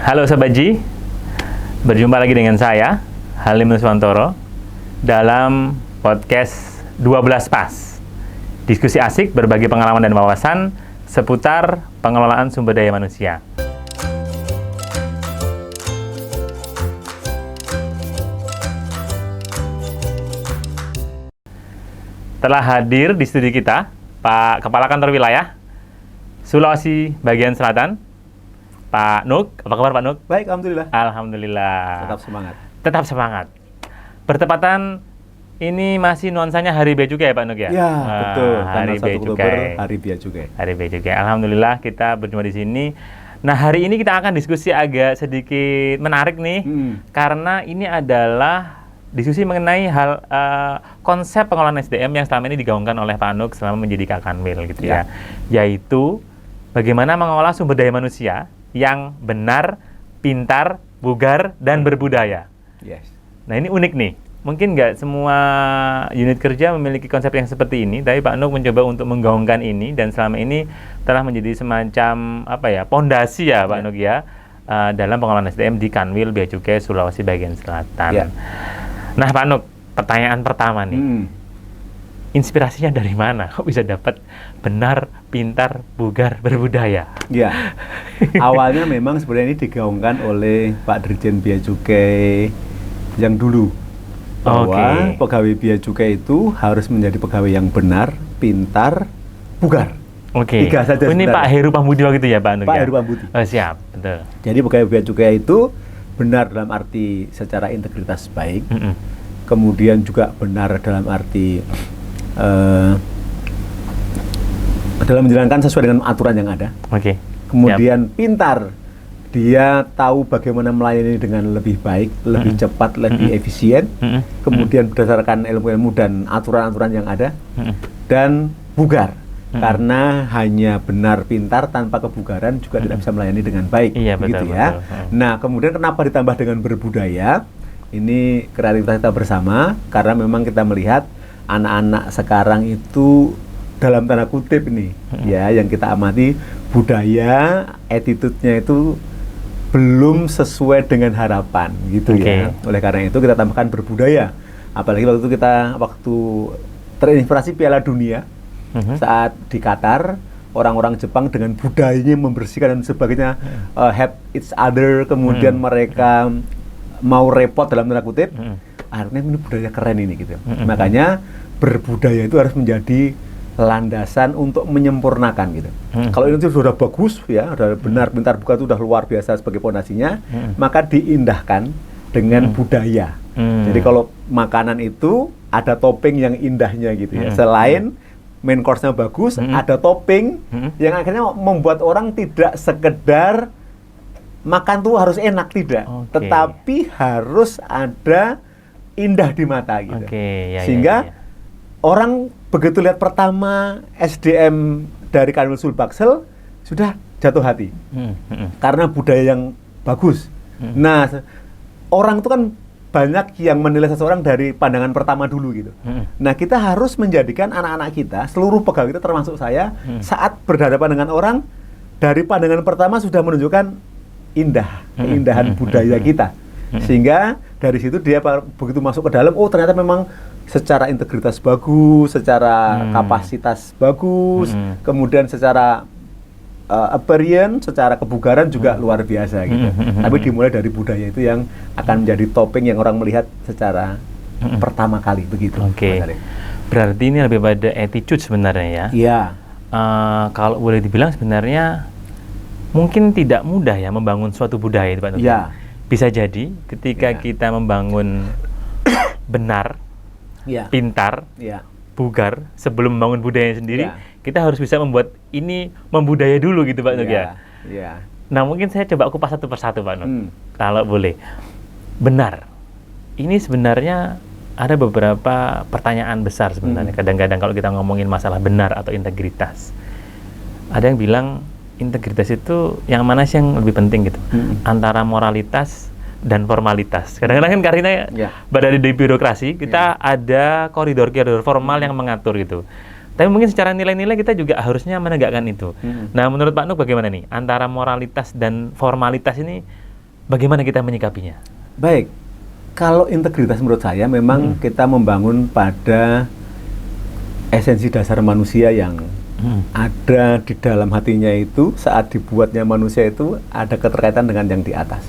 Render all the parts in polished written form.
Halo Sobat Ji, berjumpa lagi dengan saya, Halim Nuswantoro, dalam podcast 12 Pas. Diskusi asik berbagi pengalaman dan wawasan seputar pengelolaan sumber daya manusia. Telah hadir di studi kita, Pak Kepala Kantor Wilayah Sulawesi Bagian Selatan, Pak Nuk. Apa kabar Pak Nuk? Baik, Alhamdulillah. Alhamdulillah. Tetap semangat. Tetap semangat. Bertepatan ini masih nuansanya Hari Bea Cukai ya Pak Nuk ya? Ya, betul. Hari Bea Cukai. Hari Bea Cukai. Hari Bea Cukai. Alhamdulillah kita berjumpa di sini. Nah, hari ini kita akan diskusi agak sedikit menarik nih, karena ini adalah diskusi mengenai hal konsep pengelolaan SDM yang selama ini digaungkan oleh Pak Nuk selama menjadi Kakanwil gitu ya. Yaitu bagaimana mengolah sumber daya manusia yang benar, pintar, bugar, dan berbudaya. Yes. Nah, ini unik nih. Mungkin nggak semua unit kerja memiliki konsep yang seperti ini, tapi Pak Nuk mencoba untuk menggaungkan ini, dan selama ini telah menjadi semacam pondasi ya Pak Nuk ya, dalam pengelolaan SDM di Kanwil Bea Cukai Sulawesi Bagian Selatan. Nah Pak Nuk, pertanyaan pertama nih, inspirasinya dari mana? Kok bisa dapat benar, pintar, bugar, berbudaya? Ya, awalnya memang sebenarnya ini digaungkan oleh Pak Dirjen Bea Cukai yang dulu, bahwa pegawai Bea Cukai itu harus menjadi pegawai yang benar, pintar, bugar. Tiga saja ini sebenarnya. Pak Heru Pambudi gitu ya Pak Nuk? Pak ya? Heru Pambudi. Oh, siap, betul. Jadi pegawai Bea Cukai itu benar dalam arti secara integritas baik, kemudian juga benar dalam arti dalam menjalankan sesuai dengan aturan yang ada. Kemudian pintar, dia tahu bagaimana melayani dengan lebih baik, lebih cepat, lebih efisien. Kemudian berdasarkan ilmu-ilmu dan aturan-aturan yang ada. Dan bugar, karena hanya benar pintar tanpa kebugaran juga tidak bisa melayani dengan baik. Begitu ya. Nah, kemudian kenapa ditambah dengan berbudaya? Ini kreativitas kita bersama, karena memang kita melihat anak-anak sekarang itu dalam tanda kutip nih, ya, yang kita amati, budaya, attitude-nya itu belum sesuai dengan harapan, gitu ya. Oleh karena itu kita tambahkan berbudaya. Apalagi waktu itu waktu terinspirasi Piala Dunia, saat di Qatar, orang-orang Jepang dengan budayanya membersihkan dan sebagainya, help each other, kemudian mereka mau repot dalam tanda kutip, akhirnya ini budaya keren ini gitu. Makanya berbudaya itu harus menjadi landasan untuk menyempurnakan gitu. Kalau ini sudah bagus ya, sudah benar, pintar, bugar itu sudah luar biasa sebagai fondasinya, maka diindahkan dengan budaya. Jadi kalau makanan itu ada topping yang indahnya gitu ya. Selain main course-nya bagus, ada topping yang akhirnya membuat orang tidak sekedar makan tuh harus enak, tidak, tetapi harus ada indah di mata gitu. Sehingga orang begitu lihat pertama SDM dari Kanwil Sulbaksel sudah jatuh hati karena budaya yang bagus. Nah, orang itu kan banyak yang menilai seseorang dari pandangan pertama dulu gitu. Nah, kita harus menjadikan anak-anak kita, seluruh pegawai kita termasuk saya, saat berhadapan dengan orang, dari pandangan pertama sudah menunjukkan keindahan budaya kita. Sehingga dari situ dia begitu masuk ke dalam, oh ternyata memang secara integritas bagus, secara kapasitas bagus, kemudian secara appearance, secara kebugaran juga luar biasa gitu. Tapi dimulai dari budaya itu yang akan menjadi topeng yang orang melihat secara pertama kali begitu. Berarti ini lebih pada attitude sebenarnya ya? Iya. Kalau boleh dibilang sebenarnya mungkin tidak mudah ya membangun suatu budaya itu Pak Nuk. Iya. Bisa jadi ketika kita membangun benar, pintar, bugar, sebelum membangun budaya sendiri, kita harus bisa membuat ini membudaya dulu gitu Pak Nuk ya. Nah, mungkin saya coba kupas satu persatu Pak Nuk, kalau boleh. Benar, ini sebenarnya ada beberapa pertanyaan besar sebenarnya. Kadang-kadang kalau kita ngomongin masalah benar atau integritas, ada yang bilang integritas itu yang mana sih yang lebih penting gitu, antara moralitas dan formalitas. Kadang-kadang kan karena berada di birokrasi, kita ada koridor-koridor formal yang mengatur gitu. Tapi mungkin secara nilai-nilai kita juga harusnya menegakkan itu. Nah, menurut Pak Nuk bagaimana nih? Antara moralitas dan formalitas ini Bagaimana kita menyikapinya? Baik, kalau integritas menurut saya memang kita membangun pada esensi dasar manusia yang ada di dalam hatinya itu. Saat dibuatnya manusia itu ada keterkaitan dengan yang di atas,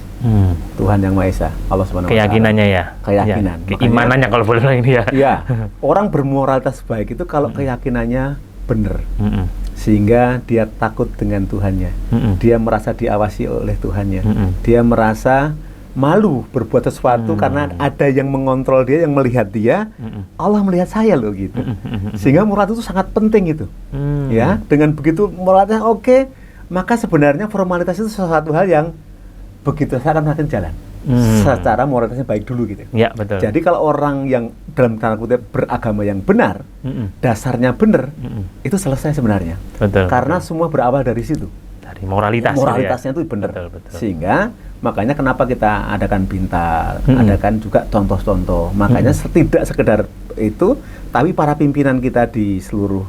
Tuhan Yang Maha Esa, Allah Subhanahu wa Ta'ala. Keyakinannya ya? Keyakinan. Ya, keimanannya kalau boleh bilang ini ya? Iya, orang bermoralitas baik itu kalau keyakinannya benar. Sehingga dia takut dengan Tuhannya, dia merasa diawasi oleh Tuhannya, dia merasa malu berbuat sesuatu karena ada yang mengontrol dia, yang melihat dia. Allah melihat saya loh gitu. Sehingga moralitas itu sangat penting gitu. Ya, dengan begitu moralitasnya oke, maka sebenarnya formalitas itu sesuatu hal yang begitu saya akan makin jalan. Secara moralitasnya baik dulu gitu. Ya, betul. Jadi kalau orang yang dalam tanda kutip beragama yang benar, dasarnya benar, itu selesai sebenarnya. Betul. Karena semua berawal dari situ. Dari moralitas. Moralitasnya itu benar. Sehingga makanya kenapa kita adakan pintar, adakan juga contoh-contoh. Makanya tidak sekedar itu, tapi para pimpinan kita di seluruh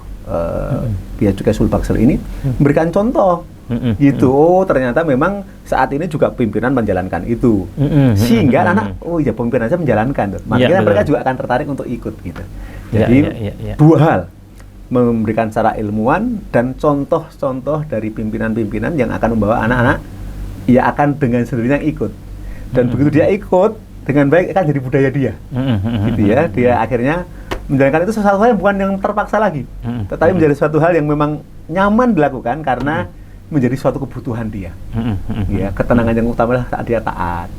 Bia Cukai Sulbaksel ini memberikan contoh. Gitu. Oh, ternyata memang saat ini juga pimpinan menjalankan itu. Sehingga anak, oh ya pimpinan saja menjalankan. Makanya mereka juga akan tertarik untuk ikut gitu. Jadi dua hal, memberikan secara ilmuwan dan contoh-contoh dari pimpinan-pimpinan yang akan membawa anak-anak ya akan dengan sendirinya ikut. Dan begitu dia ikut dengan baik akan jadi budaya dia. Gitu ya. Dia akhirnya menjalankan itu sesuatu hal yang bukan yang terpaksa lagi. Tetapi menjadi suatu hal yang memang nyaman dilakukan karena menjadi suatu kebutuhan dia. Ya, ketenangan yang utama adalah saat dia taat.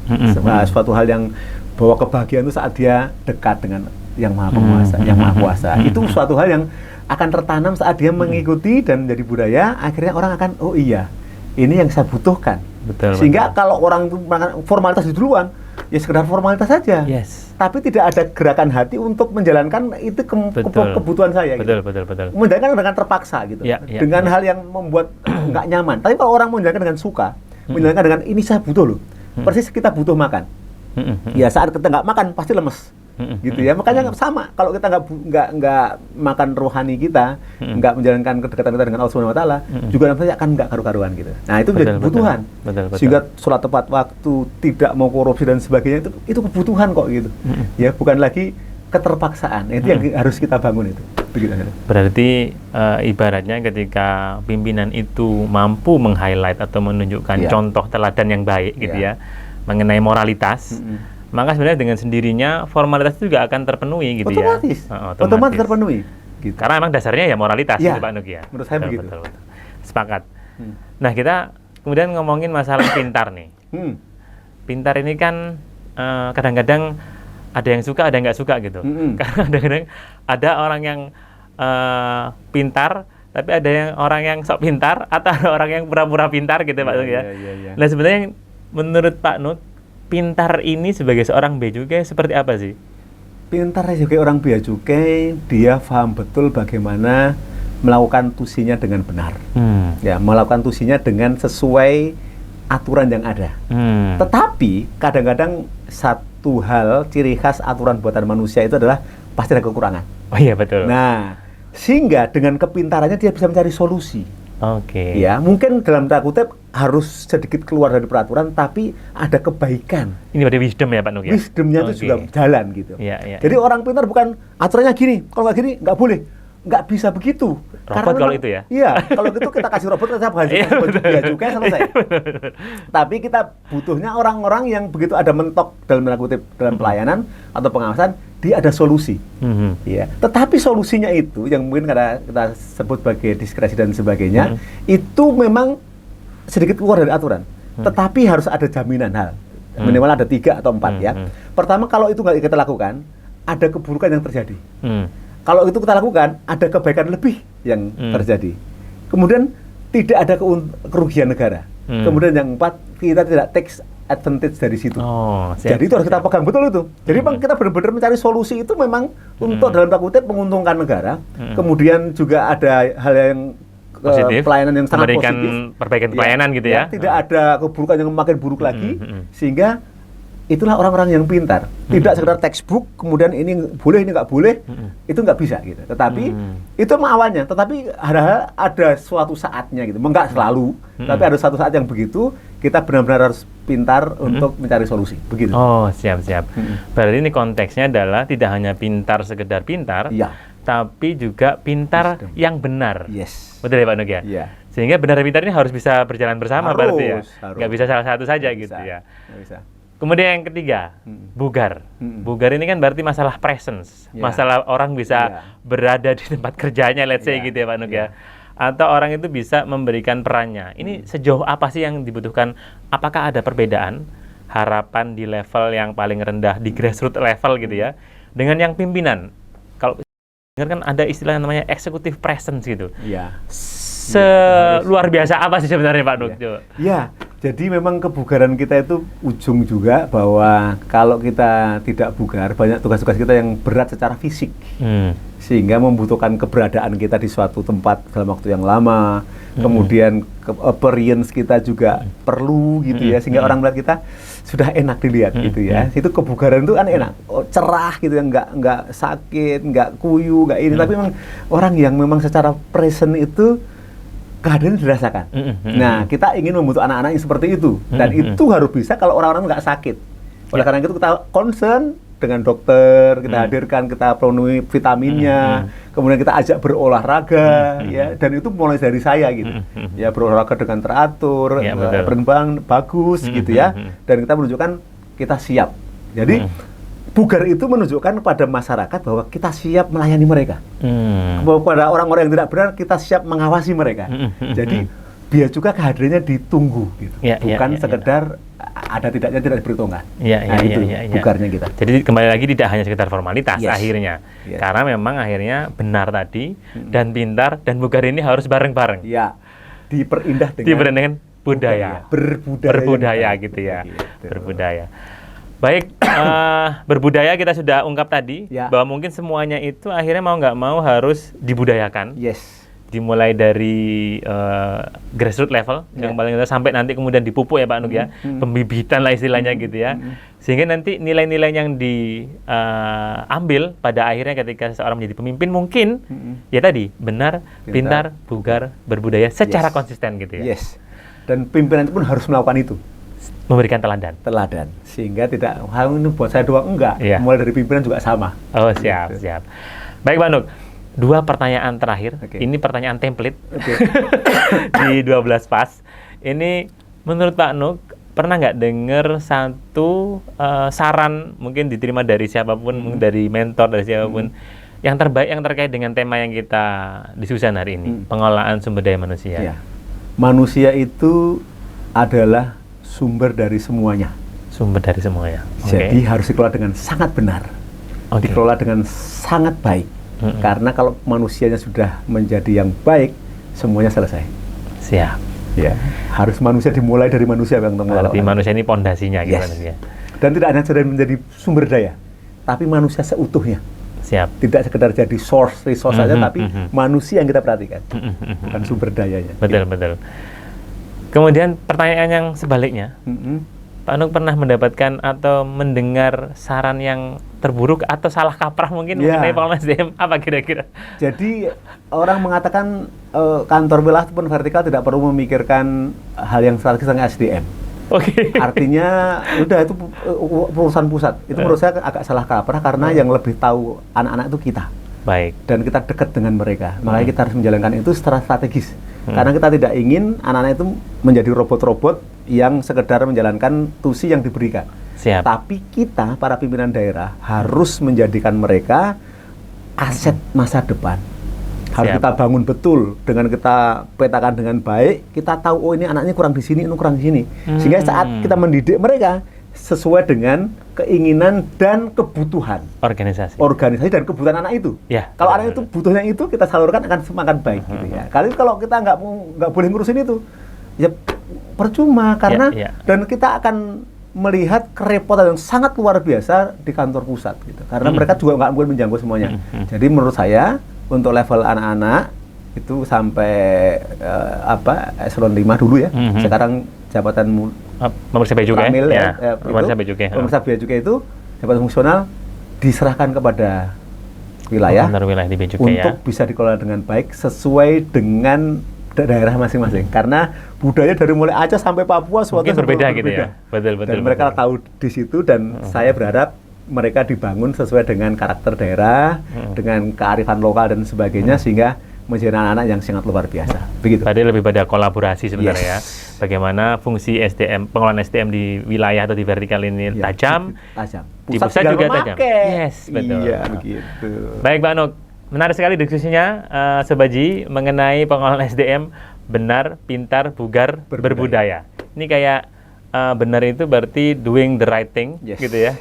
Suatu hal yang bawa kebahagiaan itu saat dia dekat dengan yang Maha Penguasa, yang Maha Kuasa. Itu suatu hal yang akan tertanam saat dia mengikuti dan menjadi budaya. Akhirnya orang akan, oh iya, ini yang saya butuhkan. Sehingga kalau orang itu formalitas di duluan, ya sekedar formalitas saja. Tapi tidak ada gerakan hati untuk menjalankan itu kebutuhan saya. Betul. Menjalankan dengan terpaksa gitu. Dengan hal yang membuat nggak nyaman. Tapi kalau orang menjalankan dengan suka, menjalankan dengan ini saya butuh loh. Persis kita butuh makan. Ya saat kita nggak makan pasti lemes. Gitu ya, makanya sama kalau kita nggak makan rohani kita, nggak menjalankan kedekatan kita dengan Allah Subhanahu wa Ta'ala, juga nanti akan nggak karu-karuan gitu. Nah itu menjadi kebutuhan. Sehingga sholat tepat waktu, tidak mau korupsi dan sebagainya itu kebutuhan kok gitu. Ya bukan lagi keterpaksaan. Itu yang harus kita bangun itu. Begitu. Berarti ibaratnya ketika pimpinan itu mampu meng-highlight atau menunjukkan contoh teladan yang baik gitu ya mengenai moralitas. Maka sebenarnya dengan sendirinya formalitas itu juga akan terpenuhi gitu otomatis. Ya. Otomatis terpenuhi. Gitu. Karena memang dasarnya ya moralitas gitu Pak Nugi ya. Menurut saya begitu. Betul. Sepakat. Nah kita kemudian ngomongin masalah pintar nih. Pintar ini kan kadang-kadang ada yang suka, ada yang nggak suka gitu. Karena kadang-kadang ada orang yang pintar, tapi ada yang orang yang sok pintar, atau ada orang yang pura-pura pintar gitu Pak Nugi ya. Nah sebenarnya menurut Pak Nut, pintar ini sebagai seorang bea cukai seperti apa sih? Pintar sebagai orang bea cukai, dia paham betul bagaimana melakukan tusinya dengan benar. Ya, melakukan tusinya dengan sesuai aturan yang ada. Tetapi kadang-kadang satu hal ciri khas aturan buatan manusia itu adalah pasti ada kekurangan. Oh iya betul. Nah, sehingga dengan kepintarannya dia bisa mencari solusi. Oke. Ya, mungkin dalam tanda kutip harus sedikit keluar dari peraturan, tapi ada kebaikan. Ini berarti wisdom ya Pak Nugi? Wisdomnya itu juga jalan gitu. Jadi orang pintar bukan aturannya gini, kalau nggak gini nggak boleh, nggak bisa begitu. Robot kalau itu ya? Iya, kalau gitu kita kasih robot, kita kasih bea cukai selesai. Tapi kita butuhnya orang-orang yang begitu ada mentok dalam tanda kutip dalam pelayanan atau pengawasan, dia ada solusi. Ya. Tetapi solusinya itu yang mungkin karena kita sebut sebagai diskresi dan sebagainya, itu memang sedikit keluar dari aturan. Tetapi harus ada jaminan hal. Minimal ada 3 atau 4 ya. Pertama, kalau itu nggak kita lakukan, ada keburukan yang terjadi. Kalau itu kita lakukan, ada kebaikan lebih yang terjadi. Kemudian tidak ada kerugian negara. Kemudian yang 4, kita tidak take advantage dari situ. Jadi itu harus kita pegang betul itu. Jadi memang kita benar-benar mencari solusi itu memang untuk dalam tanda kutip menguntungkan negara. Kemudian juga ada hal yang positif, pelayanan yang sangat memberikan positif, perbaikan pelayanan gitu ya. Tidak ada keburukan yang makin buruk lagi, sehingga itulah orang-orang yang pintar. Tidak sekedar textbook, kemudian ini boleh, ini nggak boleh, itu nggak bisa gitu. Tetapi itu memang awalnya. Tetapi ada suatu saatnya gitu, nggak selalu, tapi ada suatu saat yang begitu kita benar-benar harus pintar untuk mencari solusi. Begitu. Oh, siap. Berarti ini konteksnya adalah tidak hanya pintar sekedar pintar, tapi juga pintar yang benar. Yes. Betul ya Pak Nuk ya? Iya. Sehingga benar dan pintar ini harus bisa berjalan bersama berarti ya? Harus. Nggak bisa salah satu saja gitu ya? Nggak bisa. Kemudian yang ketiga, bugar. Bugar ini kan berarti masalah presence. Masalah orang bisa berada di tempat kerjanya, let's say gitu ya Pak Nuk ya. Atau orang itu bisa memberikan perannya. Ini sejauh apa sih yang dibutuhkan? Apakah ada perbedaan harapan di level yang paling rendah, di grassroots level gitu ya, dengan yang pimpinan? Kalau dengar kan ada istilah yang namanya executive presence gitu. Iya. Luar biasa apa sih sebenarnya Pak Nuk? Ya, jadi memang kebugaran kita itu ujung juga bahwa kalau kita tidak bugar, banyak tugas-tugas kita yang berat secara fisik. Sehingga membutuhkan keberadaan kita di suatu tempat dalam waktu yang lama. Kemudian appearance kita juga perlu gitu ya, sehingga orang melihat kita sudah enak dilihat gitu ya. Itu kebugaran itu kan enak, cerah gitu ya, nggak sakit, nggak kuyu, nggak ini. Tapi memang orang yang memang secara present itu kehadiran dirasakan. Nah, kita ingin membentuk anak-anak yang seperti itu, dan itu harus bisa kalau orang-orang nggak sakit. Oleh karena itu kita concern dengan dokter, kita hadirkan, kita penuhi vitaminnya, kemudian kita ajak berolahraga, ya, dan itu mulai dari saya gitu, ya, berolahraga dengan teratur, berkembang bagus gitu ya, dan kita menunjukkan kita siap. Jadi bugar itu menunjukkan kepada masyarakat bahwa kita siap melayani mereka. Kepada orang-orang yang tidak benar, kita siap mengawasi mereka. Jadi biar juga kehadirannya ditunggu gitu. Bukan sekedar ada tidaknya tidak diperhitungkan. Itu bugarnya kita. Jadi kembali lagi tidak hanya sekedar formalitas akhirnya. Karena memang akhirnya benar tadi dan pintar dan bugar ini harus bareng-bareng. Diperindah dengan budaya. Berbudaya gitu ya. Berbudaya. Baik, berbudaya kita sudah ungkap tadi bahwa mungkin semuanya itu akhirnya mau nggak mau harus dibudayakan. Dimulai dari grassroots level yang paling rendah sampai nanti kemudian dipupuk ya Pak Nuk ya, pembibitan lah istilahnya gitu ya. Sehingga nanti nilai-nilai yang diambil pada akhirnya ketika seseorang menjadi pemimpin mungkin ya tadi benar, pintar, bugar, berbudaya secara konsisten gitu ya. Dan pimpinan itu pun harus melakukan itu. Memberikan teladan, sehingga tidak ini buat saya doang, enggak. Mulai dari pimpinan juga sama. Oh siap. Baik Pak Nuk, 2 pertanyaan terakhir. Ini pertanyaan template di 12 pas. Ini menurut Pak Nuk pernah nggak dengar satu saran mungkin diterima dari siapapun, dari mentor, dari siapapun yang terbaik yang terkait dengan tema yang kita diskusikan hari ini, pengelolaan sumber daya manusia. Manusia itu adalah sumber dari semuanya. Jadi harus dikelola dengan sangat benar, dikelola dengan sangat baik. Karena kalau manusianya sudah menjadi yang baik, semuanya selesai. Siap. Harus manusia dimulai dari manusia yang mengelola. Berarti manusia ini pondasinya gitu ya. Dan tidak hanya menjadi sumber daya, tapi manusia seutuhnya. Siap. Tidak sekedar jadi resource saja, tapi manusia yang kita perhatikan, bukan sumber dayanya. Betul. Kemudian pertanyaan yang sebaliknya, Pak Nuk pernah mendapatkan atau mendengar saran yang terburuk atau salah kaprah mungkin mengenai pengelolaan SDM, apa kira-kira? Jadi orang mengatakan kantor wilayah ataupun vertikal tidak perlu memikirkan hal yang strategis tentang SDM. Artinya udah itu perusahaan pusat. Itu menurut saya agak salah kaprah karena yang lebih tahu anak-anak itu kita. Dan kita dekat dengan mereka. Makanya kita harus menjalankan itu secara strategis. Karena kita tidak ingin anak-anak itu menjadi robot-robot yang sekedar menjalankan tusi yang diberikan. Tapi kita, para pimpinan daerah, harus menjadikan mereka aset masa depan. Harus kita bangun betul, dengan kita petakan dengan baik, kita tahu, oh ini anaknya kurang di sini, ini kurang di sini. Sehingga saat kita mendidik mereka, sesuai dengan keinginan dan kebutuhan organisasi dan kebutuhan anak itu. Kalau anak itu butuhnya itu, kita salurkan akan semakin baik gitu ya. Kalau kita nggak boleh ngurusin itu, ya percuma karena dan kita akan melihat kerepotan yang sangat luar biasa di kantor pusat gitu. Karena mereka juga nggak mungkin menjangkau semuanya. Jadi menurut saya untuk level anak-anak itu sampai eselon 5 dulu ya. Sekarang jabatan pemeriksa bea cukai pemeriksa bea cukai itu jabatan fungsional diserahkan kepada wilayah di bea cukai untuk bisa dikelola dengan baik sesuai dengan daerah masing-masing. Karena budaya dari mulai Aceh sampai Papua mungkin berbeda gitu ya. Betul. Dan mereka tahu di situ, dan saya berharap mereka dibangun sesuai dengan karakter daerah, dengan kearifan lokal dan sebagainya, sehingga menjadi anak-anak yang sangat luar biasa. Begitu. Tadi lebih pada kolaborasi sebenarnya ya. Bagaimana fungsi SDM, pengelolaan SDM di wilayah atau di vertikal ini tajam. Di pusat juga tajam. Yes, betul. Iya, begitu. Baik, Pak Nuk. Menarik sekali diskusinya, Sobaji, mengenai pengelolaan SDM benar, pintar, bugar, berbudaya. Ini kayak benar itu berarti doing the right thing, gitu ya.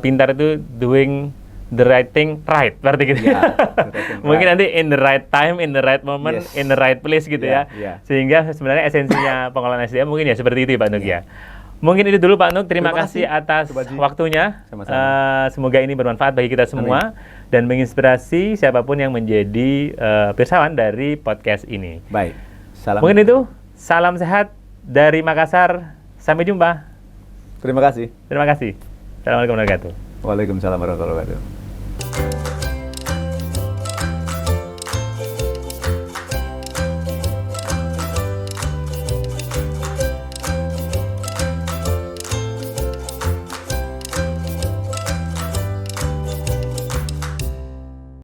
Pintar itu doing the right thing right, berarti gitu. Mungkin nanti in the right time, in the right moment, in the right place gitu ya. Sehingga sebenarnya esensinya pengelolaan SDM mungkin ya seperti itu, Pak Nuk ya. Mungkin itu dulu, Pak Nuk. Terima kasih atas waktunya. Semoga ini bermanfaat bagi kita semua dan menginspirasi siapapun yang menjadi pirsawan dari podcast ini. Baik. Mungkin itu. Salam sehat dari Makassar. Sampai jumpa. Terima kasih. Assalamualaikum warahmatullahi wabarakatuh. Waalaikumsalam warahmatullahi wabarakatuh.